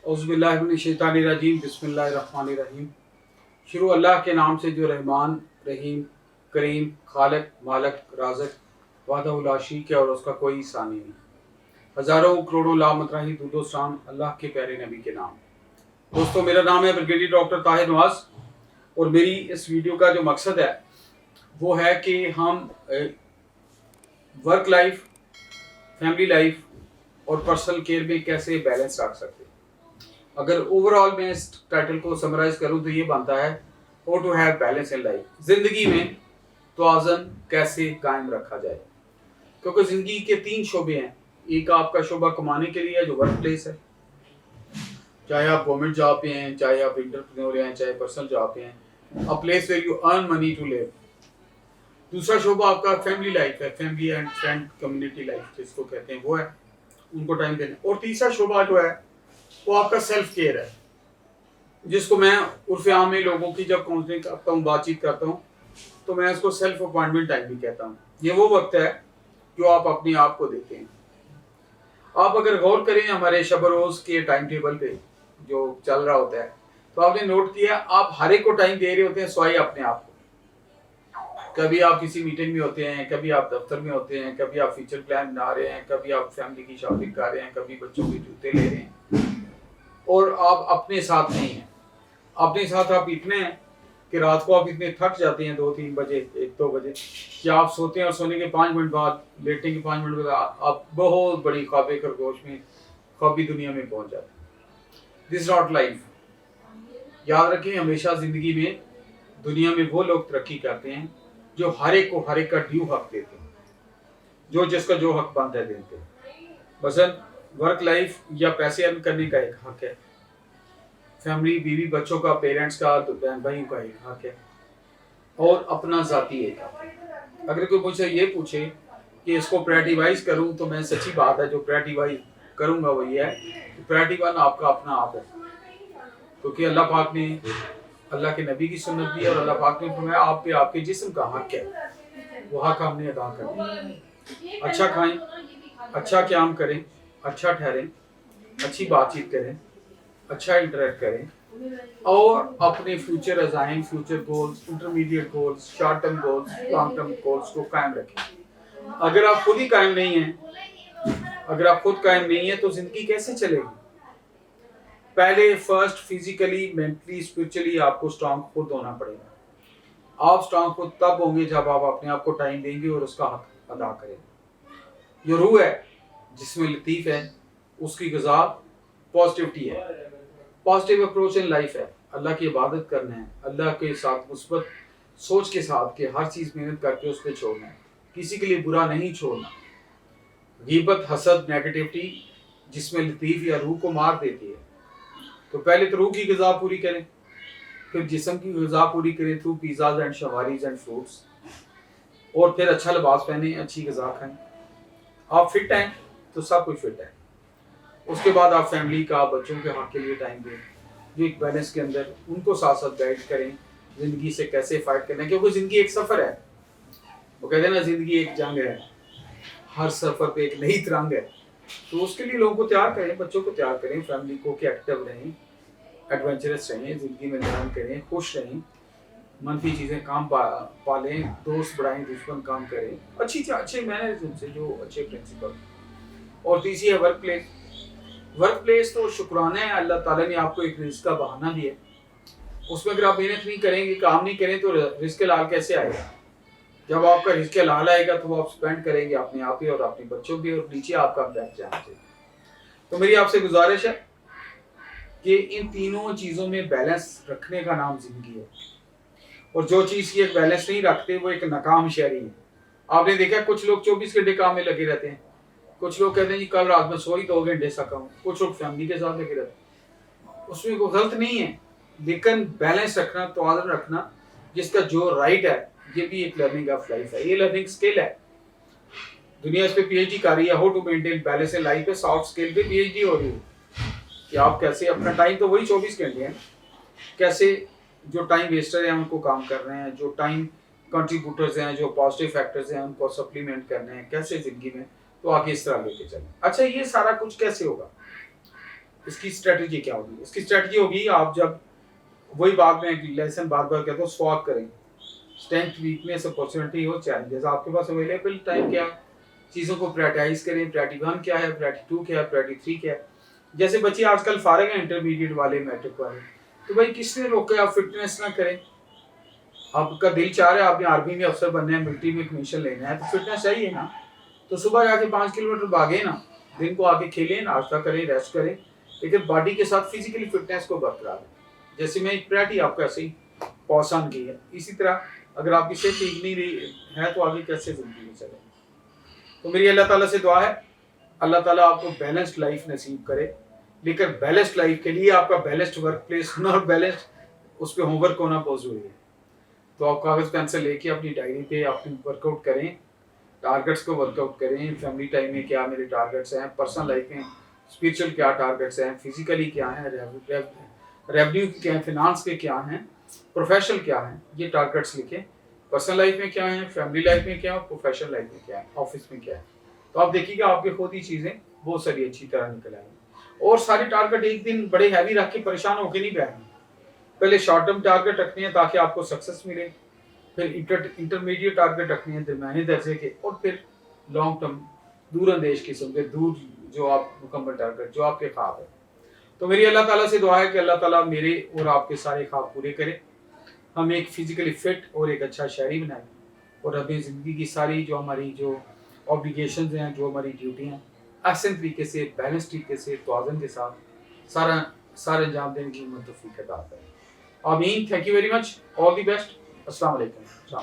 औज़ुबिल्लाहिमिनश्शैतानिर्रजीम बिस्मिल्लाहिर्रहमानिर्रहीम। शुरू अल्लाह के नाम से जो रहमान रहीम करीम खालिक मालिक राज़िक वाहदहु ला शरीक है और उसका कोई सानी नहीं। हज़ारों करोड़ों लामतराही दुरूद सलाम अल्लाह के प्यारे नबी के नाम। दोस्तों, मेरा नाम है ब्रिगेडियर डॉक्टर ताहिर नवाज़ और मेरी इस वीडियो का जो मकसद है वो है कि हम वर्क लाइफ, फैमिली लाइफ और पर्सनल केयर में कैसे बैलेंस रख सकते हैं। अगर ओवरऑल मैं इस टाइटल को समराइज करूं तो ये बनता है how to have balance in life. जिंदगी में तवाज़ुन कैसे कायम रखा जाए, क्योंकि जिंदगी के 3 शोबे हैं। एक आपका शोबा कमाने के लिए है जो वर्क प्लेस है, चाहे आप गवर्नमेंट जॉब पे हैं, चाहे आप एंटरप्रेन्योर हैं, चाहे पर्सनल जॉब पे हैं, a place where you earn money to live. दूसरा शोबा आपका फैमिली लाइफ है, family and friend community life जिसको कहते हैं, वो है उनको टाइम देना। और तीसरा शोबा जो है वो आपका सेल्फ केयर है, जिसको मैं उर्फ़े आम में लोगों की जब काउंसलिंग करता हूँ, बातचीत करता हूँ, तो मैं इसको सेल्फ अपॉइंटमेंट टाइम भी कहता हूँ। ये वो वक्त है जो आप अपने आप को देते हैं। आप अगर गौर करें हमारे शब रोज़ के टाइम टेबल पे जो चल रहा होता है, तो आपने नोट किया आप हर एक को टाइम दे रहे होते हैं सिवाय अपने आप को। कभी आप किसी मीटिंग में होते हैं, कभी आप दफ्तर में होते हैं, कभी आप फ्यूचर प्लान बना रहे हैं, कभी आप फैमिली की शॉपिंग कर रहे हैं, कभी बच्चों के जूते ले रहे हैं, और आप अपने साथ नहीं हैं। अपने साथ आप इतने हैं कि रात को आप इतने थक जाते हैं 2-3 बजे, 1-2 बजे, कि आप सोते हैं और सोने के 5 मिनट बाद, लेटने के 5 मिनट बाद आप बहुत बड़ी ख्वाबे खरगोश में ख्वाबी दुनिया में पहुंच जाते हैं। This not life. याद रखें, हमेशा जिंदगी में दुनिया में वो लोग तरक्की करते हैं जो हर एक को हर एक का ड्यू हक देते हैं, जो जिसका जो हक बनता है देते हैं। बसन वर्क लाइफ या पैसे अर्न करने का एक हक है, फैमिली बीवी बच्चों का, पेरेंट्स का, बहन भाइयों का एक हक है, और अपना जाती एक हक है। अगर कोई मुझसे ये पूछे कि इसको प्रायोरिटीवाइज करूं, तो मैं सच्ची बात है जो प्रायोरिटीवाइज करूंगा वो ये है कि प्रायोरिटी 1 आपका अपना आप है, क्योंकि अल्लाह पाक ने, अल्लाह के नबी की सुन्नत भी है और अल्लाह पाक ने फरमाया आप पे आपके जिस्म का हक है, वो हक हमने अदा करना है। अच्छा खाएं, अच्छा क़याम करें, अच्छा ठहरें, अच्छी बातचीत करें, अच्छा इंटरेक्ट करें, और अपने फ्यूचर अज़ाइम, future goals, intermediate goals, short term goals, long term goals को कायम रखें। अगर आप खुद ही कायम नहीं हैं, अगर आप खुद कायम नहीं हैं तो ज़िंदगी कैसे चलेगी? पहले फर्स्ट फिजिकली, मेंटली, स्पिरिचुअली आपको स्ट्रांग खुद होना पड़ेगा। आप स्ट्रांग खुद तब होंगे जब आप अपने आप को टाइम देंगे और उसका हक अदा करेंगे। जो रूह है जिसमें लतीफ़ है, उसकी ग़िज़ा पॉजिटिविटी है, पॉजिटिव अप्रोच इन लाइफ है। अल्लाह की इबादत करना है, अल्लाह के साथ मुस्बत सोच के साथ कि हर चीज़ मेहनत करके उस पर छोड़ना है, किसी के लिए बुरा नहीं छोड़ना। गीबत, हसद, नेगेटिविटी जिसमें लतीफ़ या रूह को मार देती है। तो पहले तो रूह की ग़िज़ा पूरी करें, फिर जिस्म की ग़िज़ा पूरी करें through pizzas and shawarmas and fruits, और फिर अच्छा लिबास पहने, अच्छी ग़िज़ा खाएं। आप फिट हैं तो सब कुछ फिट है। उसके बाद आप फैमिली का, बच्चों के हक़ के लिए टाइम दें, जो एक बैलेंस के अंदर उनको साथ साथ गाइड करें ज़िंदगी से कैसे फ़ाइट करना है, क्योंकि ज़िंदगी एक सफ़र है। वो कहते हैं ना, ज़िंदगी एक जंग है, हर सफ़र पे एक नई तिरंग है। तो उसके लिए लोगों को तैयार करें, बच्चों को तैयार करें, फैमिली को कि एक्टिव रहें, एडवेंचरस रहें, ज़िंदगी में लर्न करें, खुश रहें, मनफी चीज़ें काम पालें, दोस्त बढ़ाएं, दुश्मन काम करें, अच्छे मैनर्स से, जो अच्छे प्रिंसिपल। और तीसरी है वर्क प्लेस। वर्क प्लेस तो शुक्राना है, अल्लाह ताला ने आपको एक रिस्क का बहाना दिया। उसमें अगर आप मेहनत नहीं करेंगे, काम नहीं करें, तो रिस्क लाल कैसे आएगा? जब आपका रिस्क लाल आएगा तो आप स्पेंड करेंगे अपने आप ही और अपने बच्चों भी, और नीचे आपका बैठ जाना चाहिए। तो मेरी आपसे गुजारिश है कि इन तीनों चीज़ों में बैलेंस रखने का नाम जिंदगी है, और जो चीज़ की एक बैलेंस नहीं रखते वो एक नाकाम शहरी है। आपने देखा कुछ लोग 24 घंटे काम में लगे रहते हैं, कुछ लोग कहते हैं जी कल रात में सोई 2 घंटे सका हूँ, कुछ लोग फैमिली के साथ लगे रहते हैं। उसमें कोई गलत नहीं है, लेकिन बैलेंस रखना, तवाज़ुन रखना, जिसका जो राइट है, ये भी एक लर्निंग ऑफ लाइफ है, ये लर्निंग स्किल है। दुनिया इस पे पीएचडी कर रही है, how to maintain balance in life पे, सॉफ्ट स्किल पे पीएचडी हो रही है कि आप कैसे अपना टाइम, तो वही 24 घंटे हैं, कैसे जो टाइम वेस्टर हैं उनको काम कर रहे हैं, जो टाइम कंट्रीब्यूटर्स हैं, जो पॉजिटिव फैक्टर्स हैं, उनको सप्लीमेंट करने हैं, कैसे ज़िंदगी में तो आगे इस तरह लेके चलें। अच्छा, ये सारा कुछ कैसे होगा? اس کی اسٹریٹجی کیا ہوگی؟ اس کی اسٹریٹجی ہوگی آپ جب وہی بات میں لیسن بار بار کہتا ہوں سواگ کریں، اسٹرینتھ ویکنیس اپارچونیٹی ہو چیلنجز آپ کے پاس اویلیبل ٹائم کیا ہے، چیزوں کو پریٹائز کریں، پریٹی 1 کیا ہے، پریٹی 2 کیا ہے، پریٹی 3 کیا ہے. جیسے بچے آج کل فارغ ہیں انٹرمیڈیٹ والے میٹرک والے، تو بھائی کس نے روکے آپ فٹنس نہ کریں؟ آپ کا دل چاہ رہا ہے آپ نے آرمی میں افسر بننا ہے، ملٹری میں کمیشن لینا ہے، تو فٹنس چاہیے نا. تو صبح جا کے 5 کلومیٹر بھاگیں نا، دن کو آ کے کھیلیں، ناشتہ کریں، ریسٹ کریں، لیکن باڈی کے ساتھ فزیکلی فٹنس کو برقرار رکھیں. جیسے میں ایک پریٹی آپ کو ایسے ہی پہنچان کی ہے، اسی طرح اگر آپ کی صحت ٹھیک نہیں رہی ہے تو آگے کیسے زندگی میں چلیں. تو میری اللہ تعالیٰ سے دعا ہے اللہ تعالیٰ آپ کو بیلنسڈ لائف نصیب کرے، لیکن بیلنسڈ لائف کے لیے آپ کا بیلنسڈ ورک پلیس ہونا اور بیلنسڈ اس پہ ہوم ورک ہونا بہت ضروری ہے. تو آپ کاغذ پینسل لے کے اپنی ڈائری پہ اپنی ورک آؤٹ کریں، ٹارگٹس کو ورک آؤٹ کریں. فیملی ٹائم میں کیا میرے ٹارگٹس ہیں، پرسنل لائف میں اسپریچل کیا ٹارگٹس ہیں، فزیکلی کیا ہیں، ریونیو کے کیا ہیں، فنانس کے کیا ہیں، پروفیشنل کیا ہیں، یہ ٹارگٹس لکھیں. پرسنل لائف میں کیا ہیں، فیملی لائف میں کیا ہے، پروفیشنل لائف میں کیا ہے، آفس میں کیا ہے. تو آپ دیکھیے گا آپ کے خود ہی چیزیں بہت ساری اچھی طرح نکل آئیں گی. اور سارے ٹارگٹ ایک دن بڑے ہیوی رکھ کے پریشان ہو کے نہیں بیٹھنا. پہلے شارٹ ٹرم ٹارگٹ رکھنے ہیں تاکہ آپ کو سکسیس ملے، پھر انٹرمیڈیٹ ٹارگٹ رکھنے ہیں درمیانے درجے کے، اور پھر لانگ ٹرم دور اندیش قسم کے دور جو آپ مکمل ٹارگٹ جو آپ کے خواب ہے. تو میری اللہ تعالیٰ سے دعا ہے کہ اللہ تعالیٰ میرے اور آپ کے سارے خواب پورے کرے، ہم ایک فزیکلی فٹ اور ایک اچھا شہری بنائیں، اور ہمیں زندگی کی ساری جو ہماری جو اوبلیگیشنز ہیں، جو ہماری ڈیوٹی ہیں، احسن طریقے سے، بیلنس طریقے سے، توازن کے ساتھ سارا انجام دینے کی ہمت توفیق عطا کرے. آمین. Thank you very much. All the best. السلام علیکم.